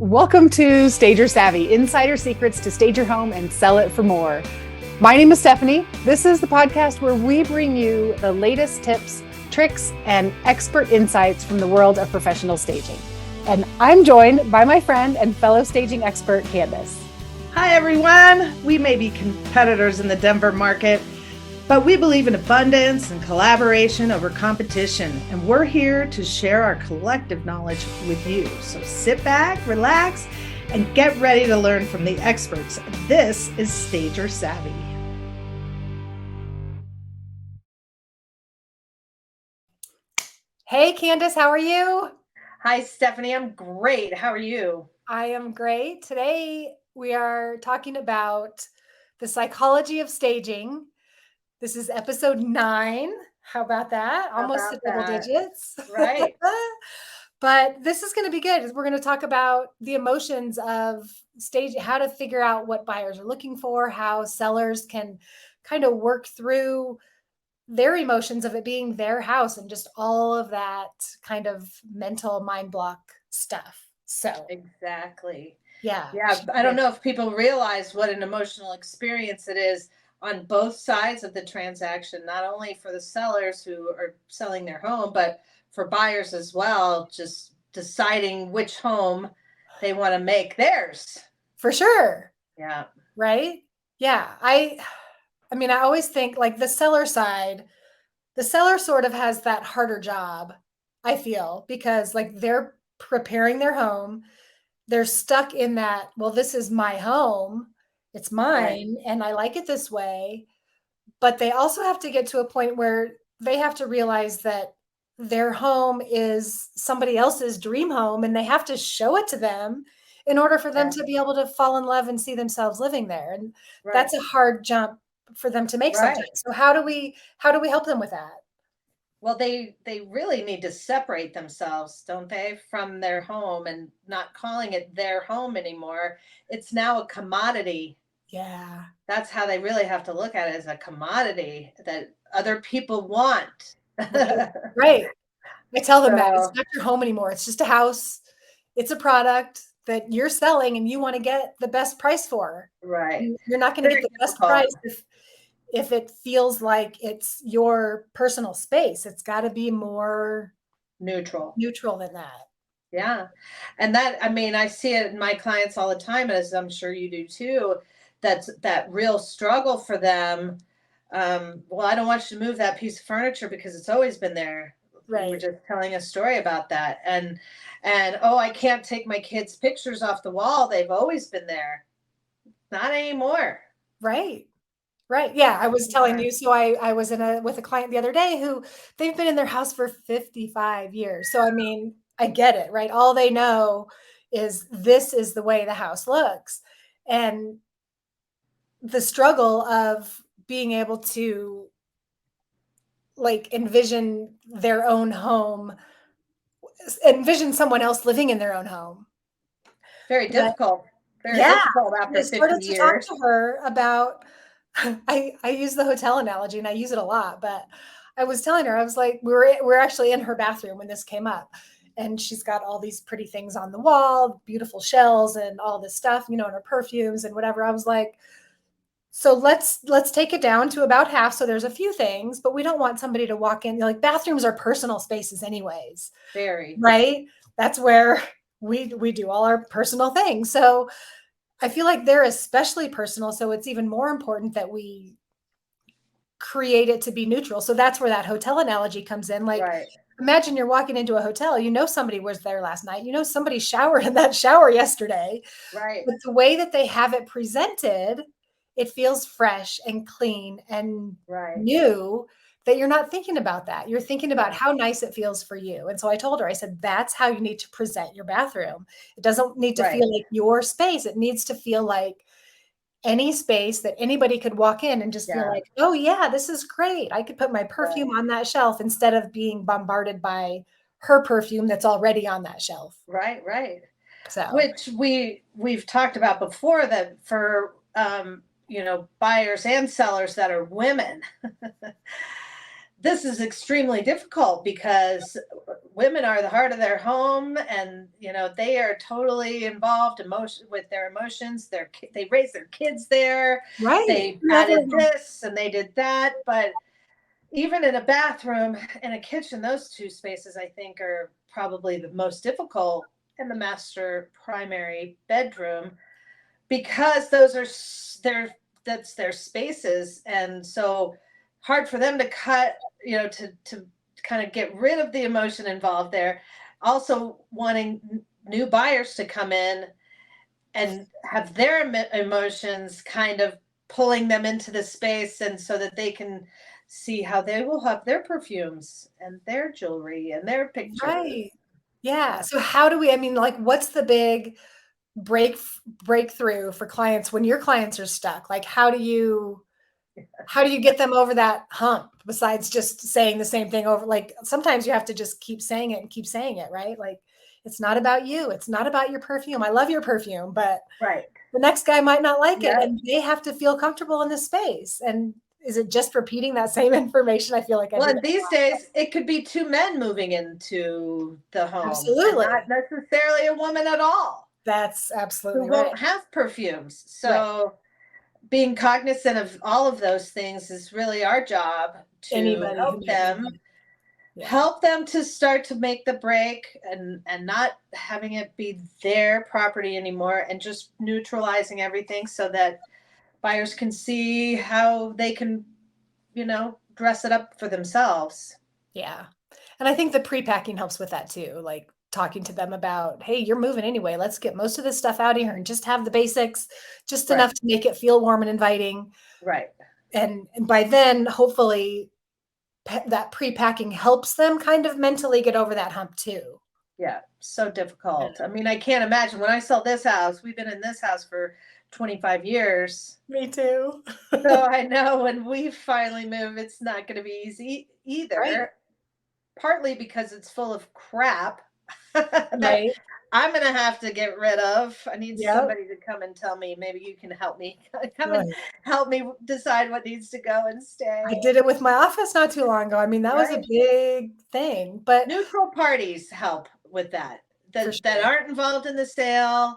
Welcome to Stager Savvy, insider secrets to stage your home and sell it for more. My name is Stephanie. This is the podcast where we bring you the latest tips, tricks, and expert insights from the world of professional staging. And I'm joined by my friend and fellow staging expert, Kandice. Hi, everyone. We may be competitors in the Denver market, but we believe in abundance and collaboration over competition, and we're here to share our collective knowledge with you. So sit back, relax, and get ready to learn from the experts. This is Stager Savvy. Hey, Kandice, how are you? Hi, Stephanie. I'm great. How are you? I am great. Today, we are talking about the psychology of staging. This is episode 9. How about that? Almost to double digits. Right. But this is going to be good. We're going to talk about the emotions of staging, how to figure out what buyers are looking for, how sellers can kind of work through their emotions of it being their house and just all of that kind of mental mind block stuff. So Exactly. yeah. I don't know if people realize what an emotional experience it is on both sides of the transaction, not only for the sellers who are selling their home, but for buyers as well, just deciding which home they want to make theirs. For sure. Yeah. Right? Yeah. I mean, I always think like the seller side, the seller sort of has that harder job, I feel, because like they're preparing their home. They're stuck in that, well, this is my home. It's mine and I like it this way. But they also have to get to a point where they have to realize that their home is somebody else's dream home and they have to show it to them in order for them to be able to fall in love and see themselves living there. And that's a hard jump for them to make sometimes. So how do we help them with that? Well, they really need to separate themselves, don't they, from their home and not calling it their home anymore. It's now a commodity. Yeah. That's how they really have to look at it, as a commodity that other people want. Right. I tell them that it's So, not your home anymore. It's just a house. It's a product that you're selling and you want to get the best price for. right. You're not going to get Very the best difficult. price if it feels like it's your personal space. It's got to be more Neutral. than that. Yeah. And that, I mean, I see it in my clients all the time, as I'm sure you do too. That's that real struggle for them. Well, I don't want you to move that piece of furniture because it's always been there. You were Right. just telling a story about that. And oh, I can't take my kids' pictures off the wall. They've always been there. Not anymore. Right. Right. Yeah. I was telling you. So I was with a client the other day who they've been in their house for 55 years. So, I mean, I get it, right? All they know is this is the way the house looks. And the struggle of being able to like envision their own home, envision someone else living in their own home. Very But difficult. Very yeah, difficult and I after 50 started to talk years. to her about I use the hotel analogy and I use it a lot, but I was telling her, I was like, we're actually in her bathroom when this came up. And she's got all these pretty things on the wall, beautiful shells and all this stuff, and her perfumes and whatever. I was like, so let's take it down to about half. So there's a few things, but we don't want somebody to walk in. Like bathrooms are personal spaces anyways, Very. right? That's where we do all our personal things. So I feel like they're especially personal. So it's even more important that we create it to be neutral. So that's where that hotel analogy comes in. Like, Right. imagine you're walking into a hotel, somebody was there last night, somebody showered in that shower yesterday. Right. But the way that they have it presented, it feels fresh and clean and Right. new, that you're not thinking about that. You're thinking about how nice it feels for you. And so I told her, I said, that's how you need to present your bathroom. It doesn't need to feel like your space. It needs to feel like any space that anybody could walk in and just feel like, oh yeah, this is great. I could put my perfume on that shelf instead of being bombarded by her perfume that's already on that shelf. Right. Right. So Which we've talked about before, that for buyers and sellers that are women, this is extremely difficult because women are the heart of their home, and they are totally involved with their emotions. They raise their kids there. Right. They added this and they did that, but even in a bathroom and a kitchen, those two spaces I think are probably the most difficult in the master primary bedroom, because those are that's their spaces, and so hard for them to cut, to kind of get rid of the emotion involved there. Also wanting new buyers to come in and have their emotions kind of pulling them into the space, and so that they can see how they will have their perfumes and their jewelry and their pictures. Right. Yeah. So how do we, I mean, like, what's the big breakthrough for clients when your clients are stuck? Like, how do you get them over that hump besides just saying the same thing over? Like, sometimes you have to just keep saying it and keep saying it, right? Like, it's not about you. It's not about your perfume. I love your perfume, but Right. the next guy might not like it, Yep. and they have to feel comfortable in this space. And is it just repeating that same information? I feel like I Well, do and that. these days it could be two men moving into the home and Absolutely. not necessarily a woman at all, That's who absolutely right. won't have perfumes. Right. So being cognizant of all of those things is really our job, to Anybody who might need it. Yeah. help them to start to make the break, and not having it be their property anymore, and just neutralizing everything so that buyers can see how they can, dress it up for themselves. Yeah. And I think the pre-packing helps with that too. Like, talking to them about, hey, you're moving anyway. Let's get most of this stuff out of here and just have the basics, just Right. enough to make it feel warm and inviting. Right. And by then, hopefully, that pre-packing helps them kind of mentally get over that hump too. Yeah. So Yeah. difficult. I mean, I can't imagine when I sell this house. We've been in this house for 25 years. Me too. So I know when we finally move, it's not going to be easy Right. either. Partly because it's full of crap that Right. I'm going to have to get rid of. I need Yep. somebody to come and tell me, maybe you can help me. Come and Right. help me decide what needs to go and stay. I did it with my office not too long ago. I mean, that was a Right. big thing, but Neutral parties help with that. for That sure. aren't involved in the sale,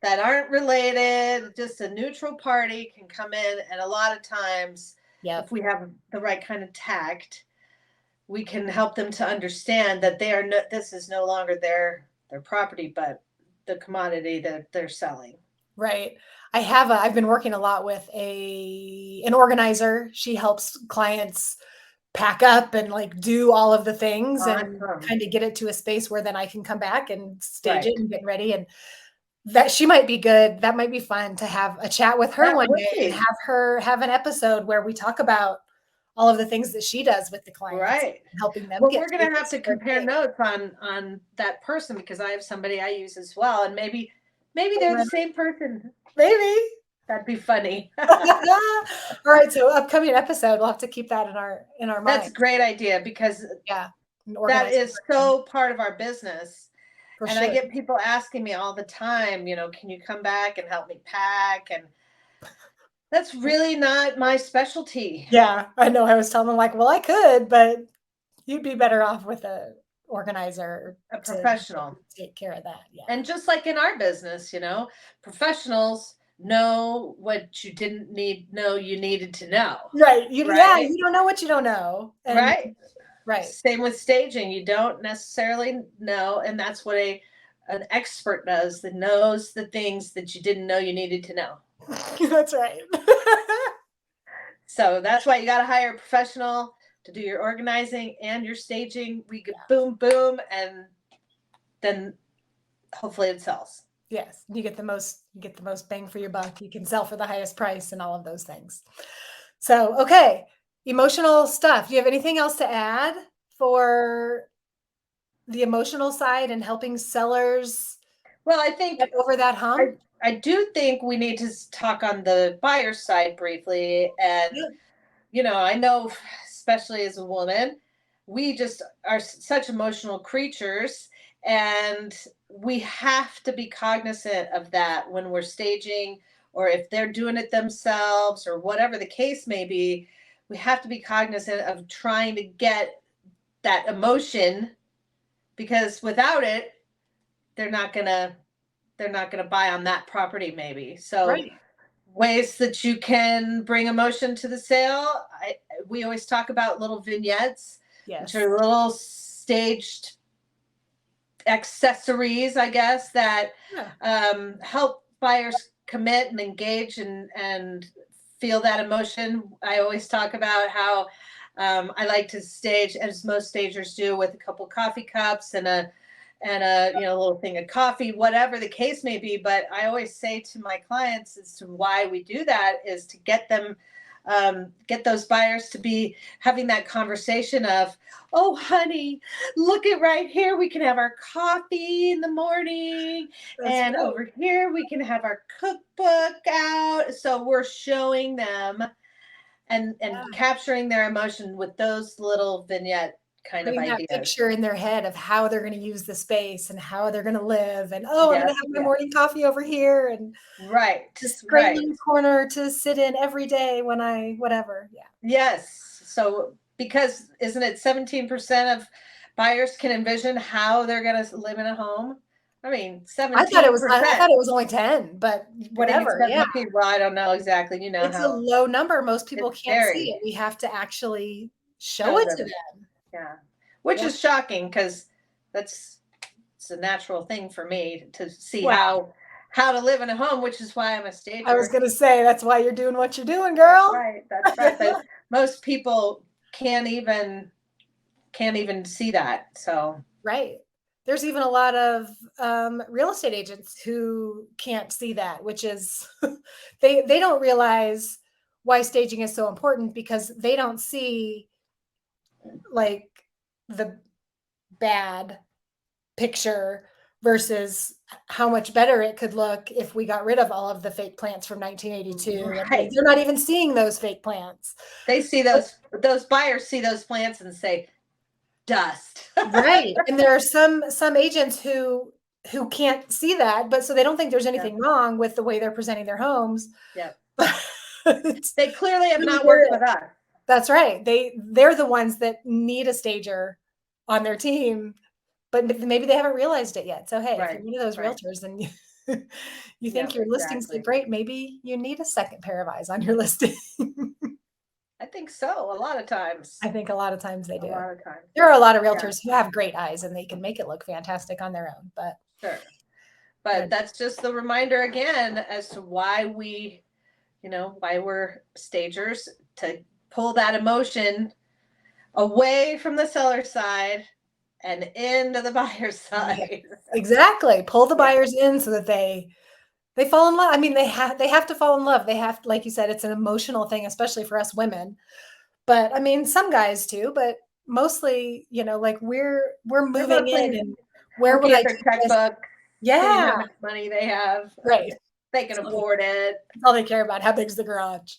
that aren't related. Just a neutral party can come in, and a lot of times, if Yep. we have the right kind of tact, we can help them to understand that they are this is no longer their property, but the commodity that they're selling. Right. I've been working a lot with an organizer. She helps clients pack up and like do all of the things and Awesome. kind of get it to a space where then I can come back and stage Right. it and get ready. And that she might be good. That might be fun to have a chat with her That one would day and be have her have an episode where we talk about all of the things that she does with the clients, right. helping them Well, get we're going to have spaces to for compare things. notes on that person, because I have somebody I use as well, and maybe they're the same person. Maybe. That'd be funny. All right, so upcoming episode, we'll have to keep that in our That's a mind. great idea, because Yeah, and that organize is so part of our business. for And I sure. get people asking me all the time, can you come back and help me pack? And that's really not my specialty. Yeah, I know. I was telling them like, well, I could, but you'd be better off with a organizer A to professional. take care of that. Yeah. And just like in our business, professionals know what you didn't know you needed to know. Right. Yeah, Right. you don't know what you don't know. And Right. right. Same with staging. You don't necessarily know. And that's what an expert does, that knows the things that you didn't know you needed to know. That's right. So that's why you got to hire a professional to do your organizing and your staging. We could boom, boom, and then hopefully it sells. Yes, you get the most bang for your buck. You can sell for the highest price and all of those things. So, okay, emotional stuff. Do you have anything else to add for the emotional side and helping sellers Well, I think get over that hump? I do think we need to talk on the buyer side briefly. And, Yeah. I know, especially as a woman, we just are such emotional creatures. And we have to be cognizant of that when we're staging, or if they're doing it themselves, or whatever the case may be. we have to be cognizant of trying to get that emotion, because without it, they're not gonna buy on that property maybe. So Right. ways that you can bring emotion to the sale. We always talk about little vignettes, which Yes. are little staged accessories, I guess, that Yeah. help buyers commit and engage and feel that emotion. I always talk about how I like to stage, as most stagers do, with a couple coffee cups and a little thing of coffee, whatever the case may be. But I always say to my clients, as to why we do that, is to get them, get those buyers to be having that conversation of, oh honey, look at right here, we can have our coffee in the morning, That's and right. over here we can have our cookbook out. So we're showing them and Yeah. capturing their emotion with those little vignette kind of Putting that ideas. picture in their head of how they're going to use the space and how they're going to live. And oh, I'm going to Yep, have my yep. morning coffee over here and Right, this great right. little corner to sit in every day when I, whatever. Yeah. Yes. So, because isn't it 17% of buyers can envision how they're going to live in a home? I mean, I 17%. thought it was only 10, but I think it's whatever. Yeah. 17. Well, I don't know exactly. You know It's a how low number. Most people it's can't see very it. We have to actually show show it to them. them. Yeah. Which Yeah. is shocking, because that's it's a natural thing for me to see Well, how to live in a home, which is why I'm a I was stager. going to say that's why you're doing what you're doing, That's girl. right. That's right. But most people can't even see that. So Right. There's even a lot of real estate agents who can't see that, which is they don't realize why staging is so important because they don't see like the bad picture versus how much better it could look if we got rid of all of the fake plants from 1982, and right. they're not even seeing those fake plants. They see those buyers see those plants and say dust. Right. And there are some agents who can't see that, but so they don't think there's Yep. anything wrong with the way they're presenting their homes. Yep. But They clearly have really not there worked is. with us. That's right. They're the ones that need a stager on their team, but maybe they haven't realized it yet. So hey, if you're Right. one of those Right. realtors and you think Yep. your listings look Exactly. great, maybe you need a second pair of eyes on your listing. I think so. A lot of times. I think a lot of times they A do. lot of times. There are a lot of Yeah. realtors who have great eyes and they can make it look fantastic on their own, but Sure. I But don't know. that's just the reminder again as to why why we're stagers, to pull that emotion away from the seller side and into the buyer Yes, side. exactly. Pull the Yeah. buyers in so that they fall in love. I mean, they have to fall in love. They have, like you said, it's an emotional thing, especially for us women. But I mean, some guys too, but mostly, like we're They're moving in mostly and where would looking I at their keep this? checkbook, seeing Yeah, how much money they have. right. They can That's afford it. all they care about. How big's the garage,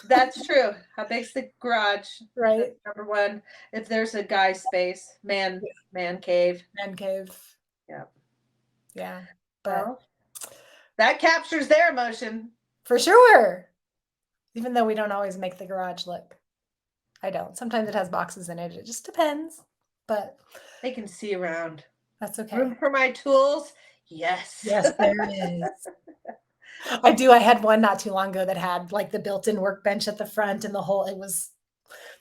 That's true. How big's the garage? That's right? number one. If there's a guy space, man cave. Man cave. Yeah. Yeah, but Well, that captures their emotion. for sure. Even though we don't always make the garage look, I don't. Sometimes it has boxes in it. It just depends, but They can see around. that's Room okay. for my tools? Yes. Yes, there is. I do. I had one not too long ago that had like the built-in workbench at the front and the whole,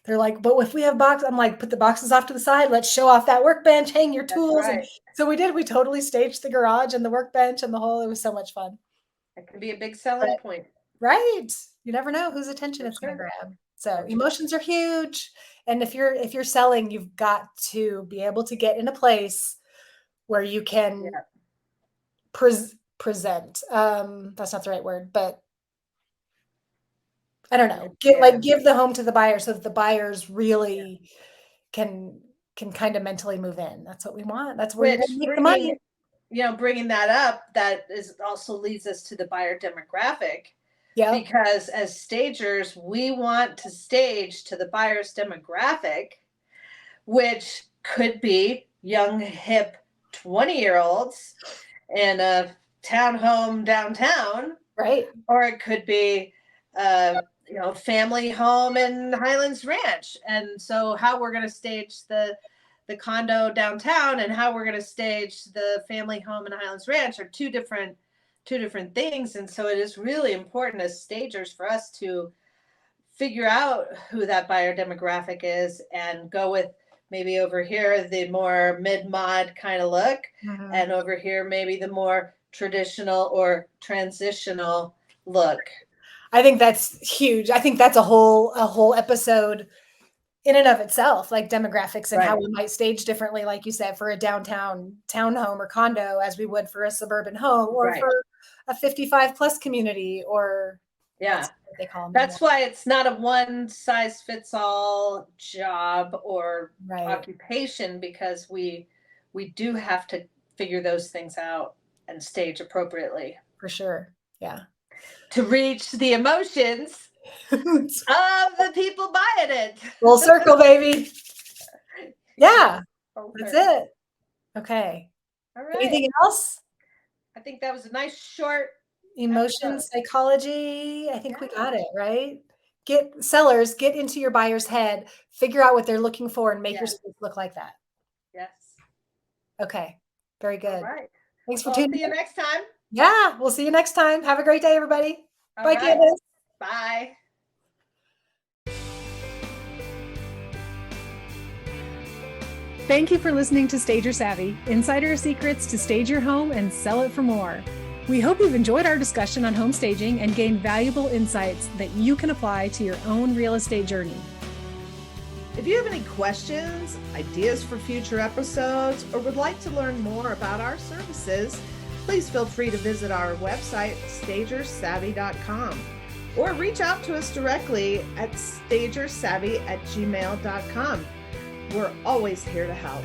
they're like, but if we have box, I'm like, put the boxes off to the side. Let's show off that workbench, hang your That's tools. And right. so we did. We totally staged the garage and the workbench and the whole, it was so much fun. That can be a big But selling point. right. You never know whose attention For it's going to sure. grab. So For sure. emotions are huge. And if you're selling, you've got to be able to get in a place where you can Yeah. present. That's not the right word, but I don't know. Yeah. Give the home to the buyer so that the buyers really can can kind of mentally move in. That's what we want. That's where you're going Which to make the money. bringing that up, that is also leads us to the buyer demographic, Yep. because as stagers, we want to stage to the buyer's demographic, which could be young, hip 20-year-olds in a townhome downtown, Right. or it could be family home in Highlands Ranch. And so how we're going to stage the condo downtown and how we're going to stage the family home in Highlands Ranch are two different things. And so it is really important as stagers for us to figure out who that buyer demographic is and go with maybe over here the more mid-mod kind of look, and over here maybe the more traditional or transitional look. I think that's huge. I think that's a whole episode in and of itself, like demographics and how we might stage differently, like you said, for a downtown townhome or condo as we would for a suburban home or for a 55 plus community, or that's what they call them. That's why it's not a one size fits all job or occupation, because we do have to figure those things out and stage appropriately. For sure. Yeah. To reach the emotions of the people buying it. Full circle, baby. Yeah. That's it. Okay. All right. Anything else? I think that was a nice short emotion psychology. I think we got it, right? Get into your buyer's head, figure out what they're looking for, and make your space look like that. Yes. Okay. Very good. All right. Thanks for tuning in. See you next time. Yeah, we'll see you next time. Have a great day, everybody. Bye, Kandice. Bye. Thank you for listening to Stager Savvy, insider secrets to stage your home and sell it for more. We hope you've enjoyed our discussion on home staging and gained valuable insights that you can apply to your own real estate journey. If you have any questions, ideas for future episodes, or would like to learn more about our services, please feel free to visit our website, stagersavvy.com, or reach out to us directly at stagersavvy@gmail.com. We're always here to help.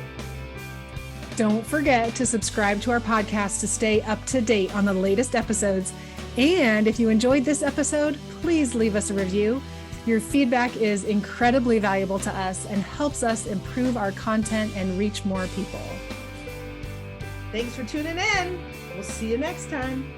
Don't forget to subscribe to our podcast to stay up to date on the latest episodes. And if you enjoyed this episode, please leave us a review. Your feedback is incredibly valuable to us and helps us improve our content and reach more people. Thanks for tuning in. We'll see you next time.